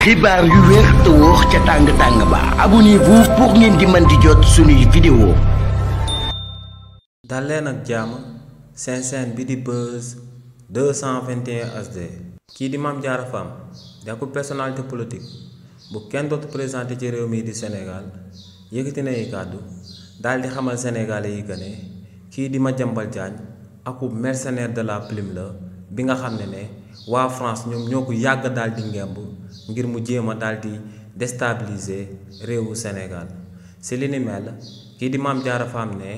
xibaar yu wér te wóor ca tàng ba abonnez-vous pour ngeen di mën di jot suñuy vidéo. dal leen ak jàmm seen chaîne bi di Buzz 221 HD. kii di Mame Diarra Fam nekkul personnalité politique bu kenn dootu présenté ci réew mi di Sénégal yëkkati na ay kàddu daal di xamal sénégalais yi que ne kii di Madiambal Diagne akub mercenaire de la plume la bi nga xam ne waa France ñoom ñoo ko yàgg daal di ngemb ngir mu jéem a daal di déstabiliser réewu Sénégal si li ni mel kii di Mame Diarra Fam ne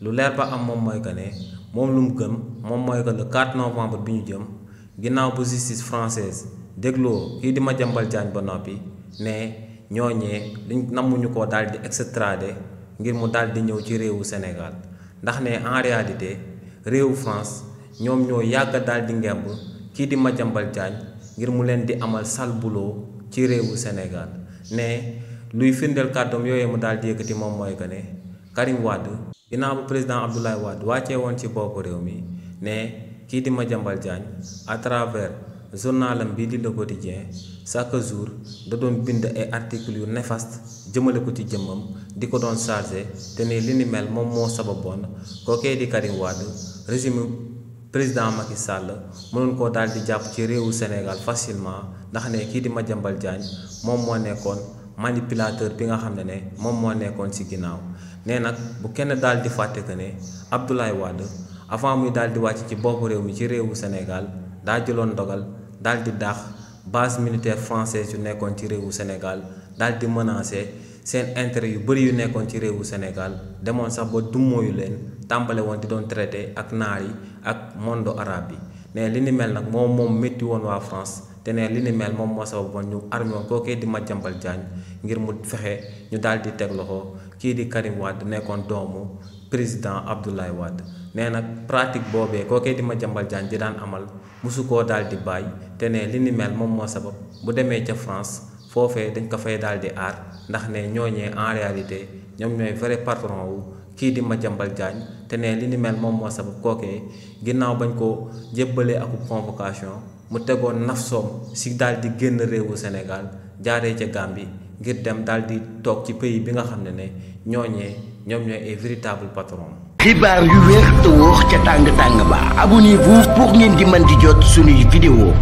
lu leer ba am moom mooy que ne moom lu mu gëm moom mooy que le 4 novembre bi ñu jëm ginnaaw bu justice française dégloo kii di Madiambal Diagne ba noppi ne ñooñee liñ nammuñu ko daal di extrader ngir mu daal di ñëw ci réewu Sénégal ndax ne en réalité réewu France ñoom ñoo yàgg daal di ngemb kii di Madiambal Diagne ngir mu leen di amal sale boulot ci réewu Sénégal ne luy firndeel kàddoom yooyu mu daal di yëkkati moom mooy que ne Karim Wade ginnaaw bu président Abdoulaye Wade wàccee woon ci boppu réew mi ne kii di Madiambal Diagne à travers journalam bii di Le Quotidien chaque jour da doon bind ay articles yu néfaste jëmale ko ci jëmmam di ko doon chargé te ne li ni mel moom moo sababoon kookee di Karim Wade régime président Macky Sall mënoon koo daal di jàpp ci réewu Sénégal facilement ndax ne kii di Madiambal Diagne moom moo nekkoon manipulateur bi nga xam ne moom moo nekkoon ci ginnaaw nee nag bu kenn daal di fàtte que ne Abdoulaye Wade avant muy daal di wàcc ci boppu réew mi ci réewu Sénégal daa jëloon ndogal daal di daax base militaire française yu nekkoon ci réewu Sénégal daal di menacer seen intérêt yu bëri yu nekkoon ci réewu Sénégal demoon sax ba dummóoyu leen tàmbale woon di doon traité ak naar yi ak monde arabe bi ne li ni mel nag moom métti woon waa France te ne li ni mel moom moo sababoon ñu armé woon kookee di Madiambal Diagne ngir mu fexe ñu daal di teg loxo kii di Karim Wade nekkoon doomu président Abdoulaye Wade nee nag pratique boobee kookee di Madiambal Diagne di daan amal mosu koo daal di bàyyi te ne li ni mel moom moo sabab bu demee ca France foofee dañ ko fay daal di aar ndax ne ñooñee en réalité ñoom ñooy vrai patron wu kii di Madiambal Diagne te ne li ni mel moom moo sabab kookee ginnaaw bañ ko jébbalee ak convocation mu tegoon nafsoom si daal di génn réewu Sénégal jaaree ca Gambie ngir dem daal di toog ci pays bi nga xam ne ñooñee ñoom ñooy ay véritable patron. xibaar yu wér te wóor ca tàng ba abonnez-vous pour ngeen di mën di jot suñuy vidéo.